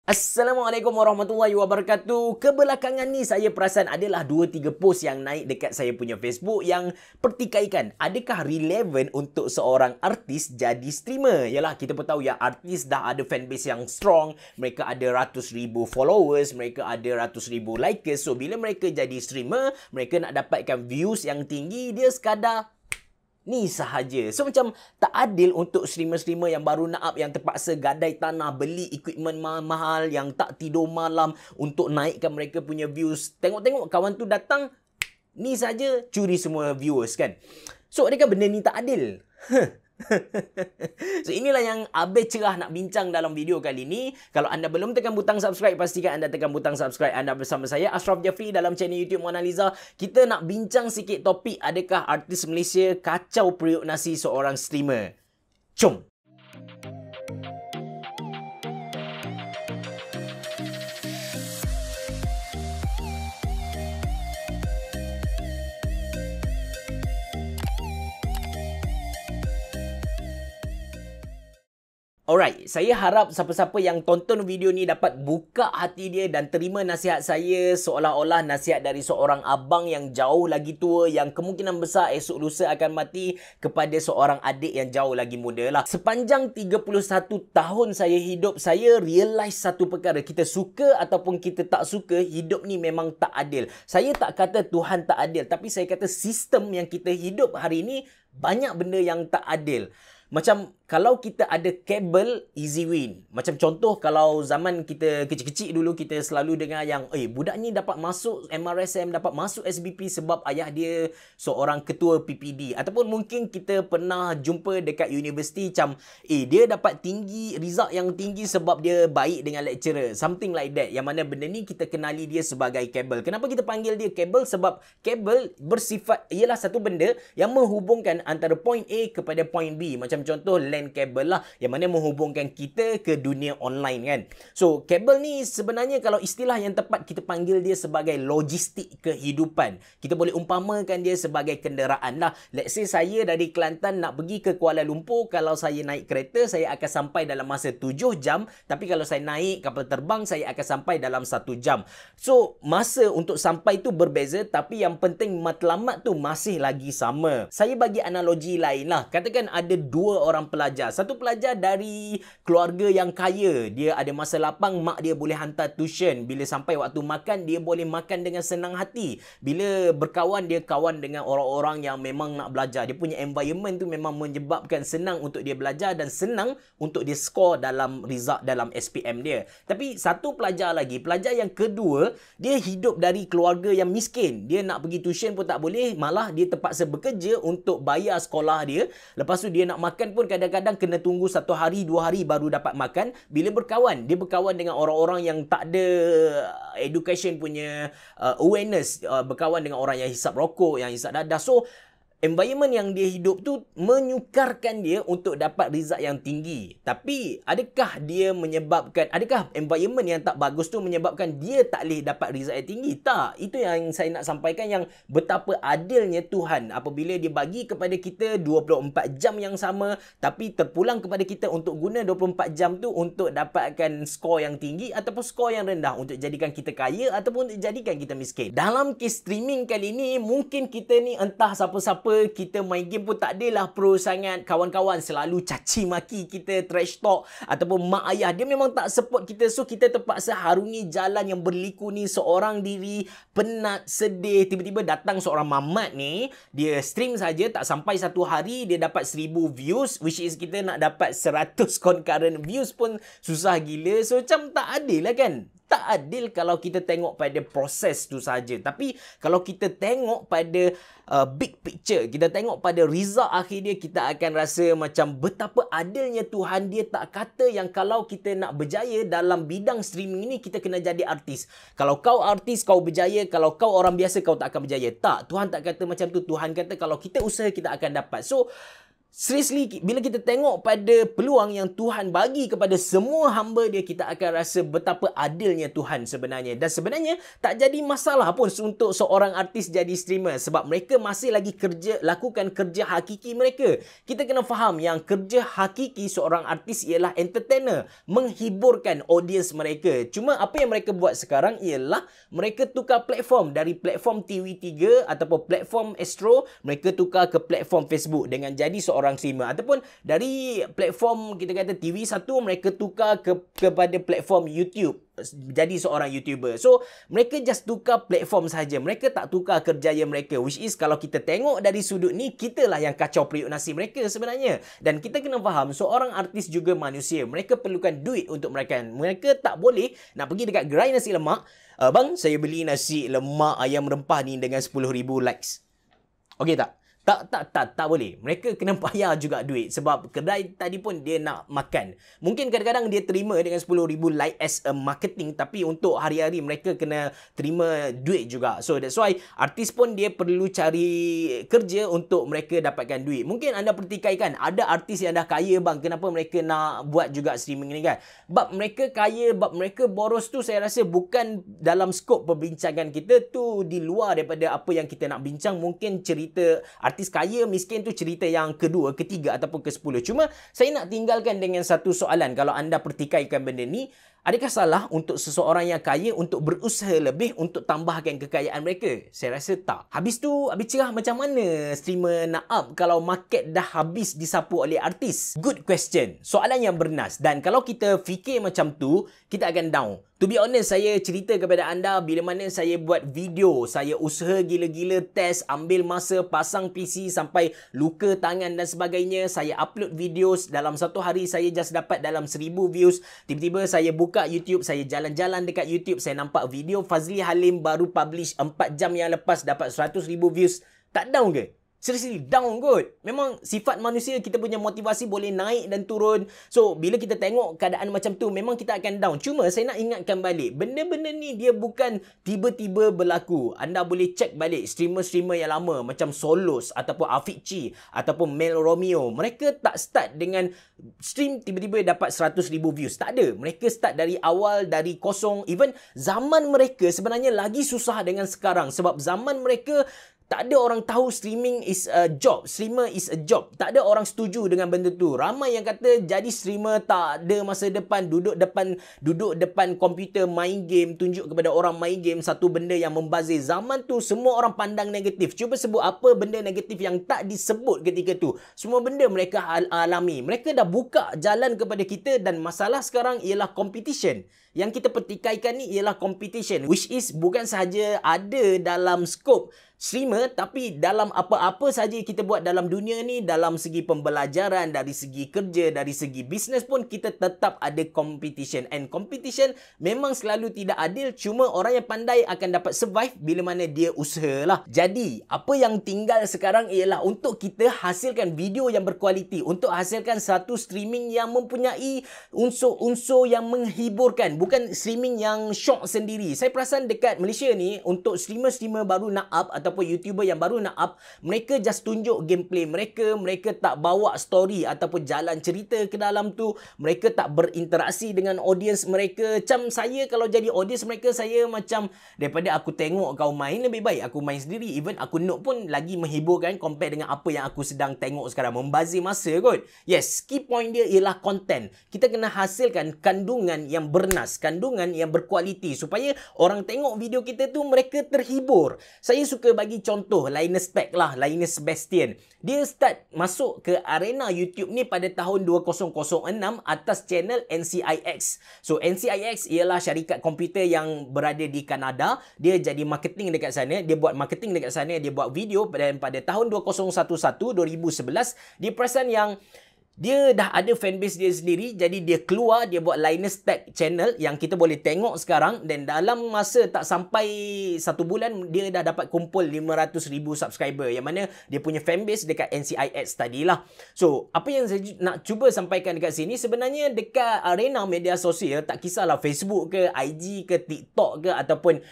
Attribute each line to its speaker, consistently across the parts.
Speaker 1: Assalamualaikum warahmatullahi wabarakatuh. Kebelakangan ni saya perasan adalah 2-3 post yang naik dekat saya punya Facebook yang pertikaikan adakah relevan untuk seorang artis jadi streamer. Yalah, kita pun tahu ya, artis dah ada fanbase yang strong, mereka ada ratus ribu followers, mereka ada ratus ribu likers. So bila mereka jadi streamer, mereka nak dapatkan views yang tinggi, dia sekadar ni sahaja. So macam tak adil untuk streamer-streamer yang baru nak up, yang terpaksa gadai tanah, beli equipment mahal-mahal, yang tak tidur malam untuk naikkan mereka punya views. Tengok-tengok kawan tu datang, ni saja curi semua viewers kan. So adakah benda ni tak adil? So inilah yang Abe Cerah nak bincang dalam video kali ni. Kalau anda belum tekan butang subscribe, pastikan anda tekan butang subscribe. Anda bersama saya Ashraf Jafri dalam channel YouTube Mona Lisa. Kita nak bincang sikit topik, adakah artis Malaysia kacau periuk nasi seorang streamer. Jom. Alright, saya harap siapa-siapa yang tonton video ni dapat buka hati dia dan terima nasihat saya seolah-olah nasihat dari seorang abang yang jauh lagi tua, yang kemungkinan besar esok lusa akan mati, kepada seorang adik yang jauh lagi muda lah. Sepanjang 31 tahun saya hidup, saya realise satu perkara. Kita suka ataupun kita tak suka, hidup ni memang tak adil. Saya tak kata Tuhan tak adil, tapi saya kata sistem yang kita hidup hari ni banyak benda yang tak adil. Macam kalau kita ada kabel, easy win. Macam contoh, kalau zaman kita kecil-kecil dulu, kita selalu dengar yang budak ni dapat masuk MRSM, dapat masuk SBP sebab ayah dia seorang ketua PPD. Ataupun mungkin kita pernah jumpa dekat universiti macam dia dapat tinggi, result yang tinggi sebab dia baik dengan lecturer. Something like that. Yang mana benda ni kita kenali dia sebagai kabel. Kenapa kita panggil dia kabel? Sebab kabel bersifat, ialah satu benda yang menghubungkan antara point A kepada point B. Macam contoh LAN kabel lah, yang mana menghubungkan kita ke dunia online kan. So kabel ni sebenarnya kalau istilah yang tepat kita panggil dia sebagai logistik kehidupan. Kita boleh umpamakan dia sebagai kenderaan lah. Let's say saya dari Kelantan nak pergi ke Kuala Lumpur, kalau saya naik kereta saya akan sampai dalam masa 7 jam, tapi kalau saya naik kapal terbang saya akan sampai dalam 1 jam. So masa untuk sampai tu berbeza, tapi yang penting matlamat tu masih lagi sama. Saya bagi analogi lain lah. Katakan ada dua orang pelajar. Satu pelajar dari keluarga yang kaya, dia ada masa lapang, mak dia boleh hantar tuition. Bila sampai waktu makan, dia boleh makan dengan senang hati. Bila berkawan, dia kawan dengan orang-orang yang memang nak belajar. Dia punya environment tu memang menyebabkan senang untuk dia belajar dan senang untuk dia score dalam result dalam SPM dia. Tapi satu pelajar lagi, pelajar yang kedua, dia hidup dari keluarga yang miskin. Dia nak pergi tuition pun tak boleh, malah dia terpaksa bekerja untuk bayar sekolah dia. Lepas tu dia nak makan pun kadang-kadang kena tunggu 1 hari 2 hari baru dapat makan. Bila berkawan, dia berkawan dengan orang-orang yang tak ada education punya awareness, berkawan dengan orang yang hisap rokok, yang hisap dadah. So environment yang dia hidup tu menyukarkan dia untuk dapat result yang tinggi. Tapi adakah dia menyebabkan, adakah environment yang tak bagus tu menyebabkan dia tak boleh dapat result yang tinggi? Tak. Itu yang saya nak sampaikan, yang betapa adilnya Tuhan apabila dia bagi kepada kita 24 jam yang sama, tapi terpulang kepada kita untuk guna 24 jam tu untuk dapatkan skor yang tinggi ataupun skor yang rendah, untuk jadikan kita kaya ataupun untuk jadikan kita miskin. Dalam kes streaming kali ni, mungkin kita ni entah siapa-siapa, kita main game pun tak adalah pro sangat. Kawan-kawan selalu caci maki kita, trash talk, ataupun mak ayah dia memang tak support kita. So kita terpaksa harungi jalan yang berliku ni seorang diri, penat, sedih. Tiba-tiba datang seorang mamat ni, dia stream saja tak sampai 1 hari dia dapat 1000 views, which is kita nak dapat 100 concurrent views pun susah gila. So macam tak adil lah kan. Tak adil kalau kita tengok pada proses tu saja. Tapi kalau kita tengok pada big picture, kita tengok pada result akhir dia, kita akan rasa macam betapa adilnya Tuhan. Dia tak kata yang kalau kita nak berjaya dalam bidang streaming ini, kita kena jadi artis. Kalau kau artis, kau berjaya. Kalau kau orang biasa, kau tak akan berjaya. Tak, Tuhan tak kata macam tu. Tuhan kata kalau kita usaha, kita akan dapat. So Seriously, bila kita tengok pada peluang yang Tuhan bagi kepada semua hamba dia, kita akan rasa betapa adilnya Tuhan sebenarnya. Dan sebenarnya tak jadi masalah pun untuk seorang artis jadi streamer sebab mereka masih lagi lakukan kerja hakiki mereka. Kita kena faham yang kerja hakiki seorang artis ialah entertainer, menghiburkan audiens mereka. Cuma apa yang mereka buat sekarang ialah mereka tukar platform dari platform TV3 ataupun platform Astro, mereka tukar ke platform Facebook dengan jadi seorang streamer, ataupun dari platform kita kata TV1 mereka tukar kepada platform YouTube, jadi seorang YouTuber. So mereka just tukar platform saja, mereka tak tukar kerjaya mereka, which is kalau kita tengok dari sudut ni, kita lah yang kacau periuk nasi mereka sebenarnya. Dan kita kena faham seorang artis juga manusia, mereka perlukan duit untuk makan. Mereka tak boleh nak pergi dekat gerai nasi lemak, bang saya beli nasi lemak ayam rempah ni dengan 10,000 likes. Okey tak? Tak boleh. Mereka kena bayar juga duit sebab kedai tadi pun dia nak makan. Mungkin kadang-kadang dia terima dengan 10,000 like as a marketing, tapi untuk hari-hari mereka kena terima duit juga. So that's why artis pun dia perlu cari kerja untuk mereka dapatkan duit. Mungkin anda pertikaikan, ada artis yang dah kaya bang, kenapa mereka nak buat juga streaming ni kan? Bab mereka kaya, bab mereka boros tu saya rasa bukan dalam skop perbincangan kita, tu di luar daripada apa yang kita nak bincang. Mungkin cerita artis kaya miskin tu cerita yang kedua, ketiga ataupun ke-10. Cuma saya nak tinggalkan dengan satu soalan. Kalau anda pertikaikan benda ni, adakah salah untuk seseorang yang kaya untuk berusaha lebih untuk tambahkan kekayaan mereka? Saya rasa tak. Habis tu, habis cerah macam mana streamer nak up kalau market dah habis disapu oleh artis? Good question. Soalan yang bernas. Dan kalau kita fikir macam tu, kita akan down. To be honest, saya cerita kepada anda bila mana saya buat video, saya usaha gila-gila, test, ambil masa, pasang PC sampai luka tangan dan sebagainya. Saya upload videos, dalam satu hari saya just dapat dalam 1,000 views. Tiba-tiba saya buka YouTube, saya jalan-jalan dekat YouTube, saya nampak video Fazli Halim baru publish 4 jam yang lepas dapat 100,000 views. Tak down ke? Seriously, down kot. Memang sifat manusia, kita punya motivasi boleh naik dan turun. So, bila kita tengok keadaan macam tu, memang kita akan down. Cuma, saya nak ingatkan balik, benda-benda ni dia bukan tiba-tiba berlaku. Anda boleh cek balik streamer-streamer yang lama, macam Solos, ataupun Afiq Chi, ataupun Mel Romeo. Mereka tak start dengan stream tiba-tiba dapat 100,000 views. Tak ada. Mereka start dari awal, dari kosong. Even zaman mereka sebenarnya lagi susah dengan sekarang. Sebab zaman mereka tak ada orang tahu streaming is a job. Streamer is a job. Tak ada orang setuju dengan benda tu. Ramai yang kata jadi streamer tak ada masa depan. Duduk depan komputer main game. Tunjuk kepada orang main game satu benda yang membazir. Zaman tu semua orang pandang negatif. Cuba sebut apa benda negatif yang tak disebut ketika tu. Semua benda mereka alami. Mereka dah buka jalan kepada kita dan masalah sekarang ialah competition. Yang kita pertikaikan ni ialah competition, which is bukan sahaja ada dalam skop streamer, tapi dalam apa-apa saja kita buat dalam dunia ni, dalam segi pembelajaran, dari segi kerja, dari segi bisnes pun kita tetap ada competition. And competition memang selalu tidak adil, cuma orang yang pandai akan dapat survive bila mana dia usahalah. Jadi, apa yang tinggal sekarang ialah untuk kita hasilkan video yang berkualiti, untuk hasilkan satu streaming yang mempunyai unsur-unsur yang menghiburkan, bukan streaming yang shock sendiri. Saya perasan dekat Malaysia ni, untuk streamer-streamer baru nak up ataupun YouTuber yang baru nak up, mereka just tunjuk gameplay mereka tak bawa story ataupun jalan cerita ke dalam tu, mereka tak berinteraksi dengan audience mereka. Macam saya kalau jadi audience mereka, saya macam daripada aku tengok kau main, lebih baik aku main sendiri. Even aku note pun lagi menghiburkan compare dengan apa yang aku sedang tengok sekarang, membazir masa kot. Yes, key point dia ialah content. Kita kena hasilkan kandungan yang bernas, kandungan yang berkualiti supaya orang tengok video kita tu mereka terhibur. Saya suka bagi contoh Linus Tech lah, Linus Sebastian. Dia start masuk ke arena YouTube ni pada tahun 2006 atas channel NCIX. So NCIX ialah syarikat komputer yang berada di Kanada. Dia jadi marketing dekat sana, dia buat marketing dekat sana, dia buat video. Dan pada tahun 2011 dia perasan yang Dia dah ada fanbase dia sendiri, jadi dia keluar, dia buat Linus Tech channel yang kita boleh tengok sekarang, dan dalam masa tak sampai 1 bulan dia dah dapat kumpul 500,000 subscriber, yang mana dia punya fanbase dekat NCIS tadilah. So apa yang saya nak cuba sampaikan dekat sini, sebenarnya dekat arena media sosial, tak kisahlah Facebook ke, IG ke, TikTok ke, ataupun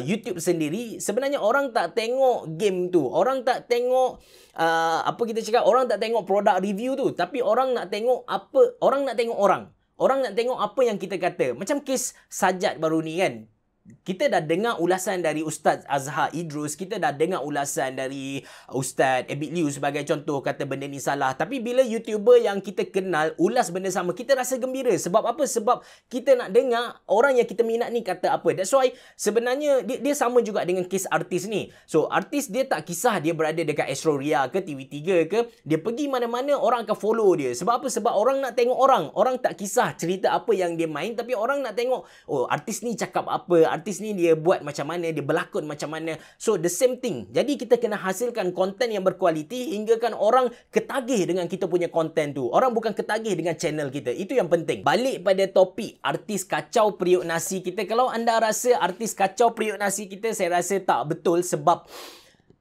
Speaker 1: YouTube sendiri, sebenarnya orang tak tengok game tu, orang tak tengok apa kita cakap, orang tak tengok produk review tu, tapi orang nak tengok apa, orang nak tengok orang nak tengok apa yang kita kata. Macam kes Sajat baru ni kan, kita dah dengar ulasan dari Ustaz Azhar Idrus, kita dah dengar ulasan dari Ustaz Abid Liu sebagai contoh, kata benda ni salah. Tapi bila YouTuber yang kita kenal ulas benda sama, kita rasa gembira. Sebab apa? Sebab kita nak dengar orang yang kita minat ni kata apa. That's why sebenarnya dia sama juga dengan kes artis ni. So artis dia tak kisah dia berada dekat Astro Ria ke, TV3 ke, dia pergi mana-mana orang akan follow dia. Sebab apa? Sebab orang nak tengok orang. Orang tak kisah cerita apa yang dia main, tapi orang nak tengok, oh artis ni cakap apa, artis ni dia buat macam mana, dia berlakon macam mana. So the same thing. Jadi kita kena hasilkan konten yang berkualiti hingga kan orang ketagih dengan kita punya konten tu. Orang bukan ketagih dengan channel kita. Itu yang penting. Balik pada topik artis kacau periuk nasi kita. Kalau anda rasa artis kacau periuk nasi kita, saya rasa tak betul. Sebab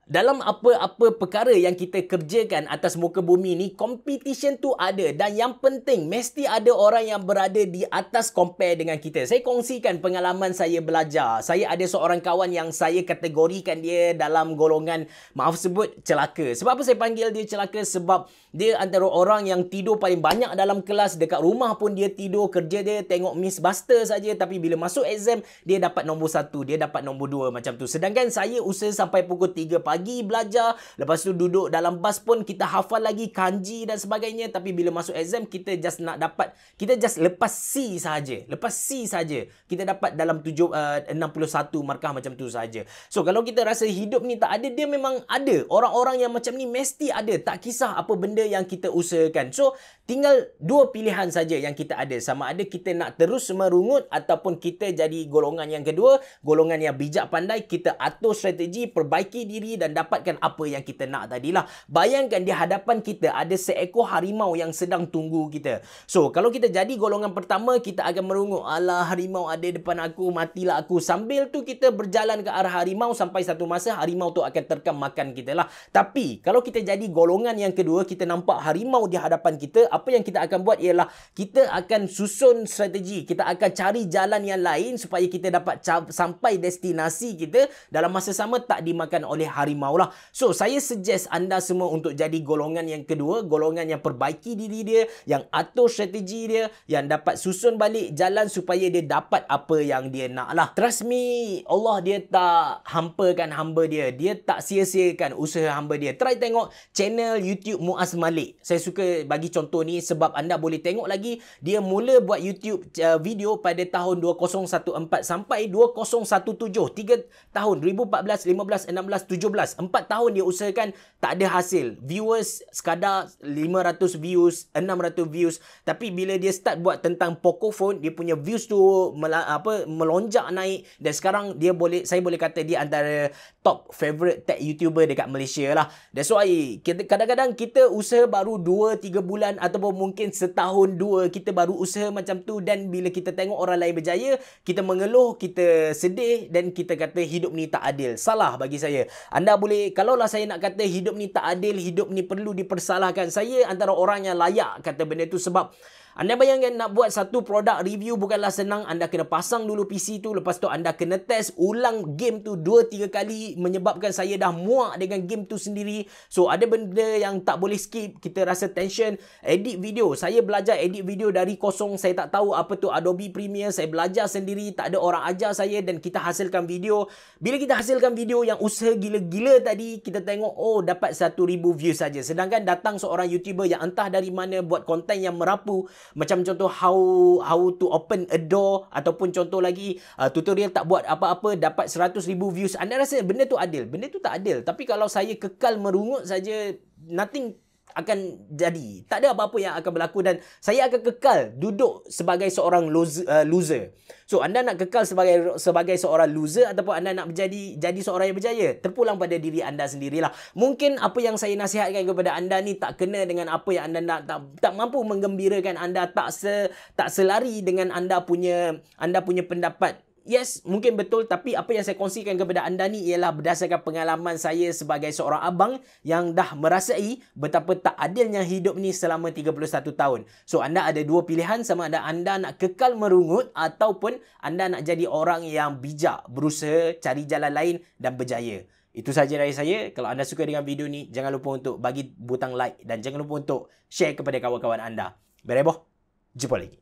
Speaker 1: dalam apa-apa perkara yang kita kerjakan atas muka bumi ni, competition tu ada, dan yang penting mesti ada orang yang berada di atas compare dengan kita. Saya kongsikan pengalaman saya belajar. Saya ada seorang kawan yang saya kategorikan dia dalam golongan, maaf sebut, celaka. Sebab apa saya panggil dia celaka? Sebab dia antara orang yang tidur paling banyak dalam kelas. Dekat rumah pun dia tidur, kerja dia tengok Miss Buster saja, tapi bila masuk exam dia dapat nombor 1, dia dapat nombor 2 macam tu. Sedangkan saya usaha sampai pukul 3 pagi belajar, lepas tu duduk dalam bas pun kita hafal lagi kanji dan sebagainya, tapi bila masuk exam kita just nak dapat, kita just lepas C saja. Lepas C saja kita dapat dalam 61 markah macam tu saja. So kalau kita rasa hidup ni tak ada, dia memang ada. Orang-orang yang macam ni mesti ada, tak kisah apa benda yang kita usahakan. So tinggal 2 pilihan saja yang kita ada, sama ada kita nak terus merungut ataupun kita jadi golongan yang kedua, golongan yang bijak pandai, kita atur strategi, perbaiki diri dan dapatkan apa yang kita nak tadilah. Bayangkan di hadapan kita ada seekor harimau yang sedang tunggu kita. So kalau kita jadi golongan pertama, kita akan merungut, alah harimau ada depan aku, matilah aku. Sambil tu kita berjalan ke arah harimau, sampai satu masa harimau tu akan terkam makan kita lah. Tapi kalau kita jadi golongan yang kedua, kita nampak harimau di hadapan kita, apa yang kita akan buat ialah kita akan susun strategi, kita akan cari jalan yang lain supaya kita dapat sampai destinasi kita dalam masa sama, tak dimakan oleh harimau lah. So saya suggest anda semua untuk jadi golongan yang kedua, golongan yang perbaiki diri dia, yang atur strategi dia, yang dapat susun balik jalan supaya dia dapat apa yang dia nak lah. Trust me, Allah dia tak hampakan hamba dia, dia tak sia-siakan usaha hamba dia. Try tengok channel YouTube Muaz Malik. Saya suka bagi contoh ni sebab anda boleh tengok lagi, dia mula buat YouTube video pada tahun 2014 sampai 2017, 3 tahun, 2014, 15, 16, 17, 4 tahun dia usahakan, tak ada hasil. Viewers sekadar 500 views, 600 views. Tapi bila dia start buat tentang Pocophone, dia punya views tu melonjak naik, dan sekarang dia boleh, saya boleh kata dia antara top favorite tech YouTuber dekat Malaysia lah. That's why kadang-kadang kita usaha baru 2-3 bulan ataupun mungkin setahun 2 kita baru usaha macam tu, dan bila kita tengok orang lain berjaya, kita mengeluh, kita sedih dan kita kata hidup ni tak adil. Salah bagi saya. Anda boleh, kalaulah saya nak kata hidup ni tak adil, hidup ni perlu dipersalahkan, saya antara orang yang layak kata benda tu. Sebab anda bayangkan nak buat satu produk review bukanlah senang. Anda kena pasang dulu PC tu, lepas tu anda kena test ulang game tu 2-3 kali, menyebabkan saya dah muak dengan game tu sendiri. So ada benda yang tak boleh skip, kita rasa tension. Edit video, saya belajar edit video dari kosong, saya tak tahu apa tu Adobe Premiere, saya belajar sendiri, tak ada orang ajar saya, dan kita hasilkan video. Bila kita hasilkan video yang usaha gila-gila tadi, kita tengok oh dapat 1,000 views saja. Sedangkan datang seorang YouTuber yang entah dari mana buat konten yang merapu, macam contoh how to open a door, ataupun contoh lagi tutorial tak buat apa-apa dapat 100,000 views. Anda rasa benda tu adil? Benda tu tak adil. Tapi kalau saya kekal merungut saja, nothing akan jadi. Tak ada apa-apa yang akan berlaku dan saya akan kekal duduk sebagai seorang loser. So, anda nak kekal sebagai seorang loser ataupun anda nak jadi seorang yang berjaya? Terpulang pada diri anda sendirilah. Mungkin apa yang saya nasihatkan kepada anda ni tak kena dengan apa yang anda nak, tak mampu menggembirakan anda, tak selari dengan anda punya pendapat. Yes, mungkin betul, tapi apa yang saya kongsikan kepada anda ni ialah berdasarkan pengalaman saya sebagai seorang abang yang dah merasai betapa tak adilnya hidup ni selama 31 tahun. So, anda ada dua pilihan, sama ada anda nak kekal merungut ataupun anda nak jadi orang yang bijak, berusaha cari jalan lain dan berjaya. Itu sahaja dari saya. Kalau anda suka dengan video ni, jangan lupa untuk bagi butang like dan jangan lupa untuk share kepada kawan-kawan anda. Bereboh, jumpa lagi.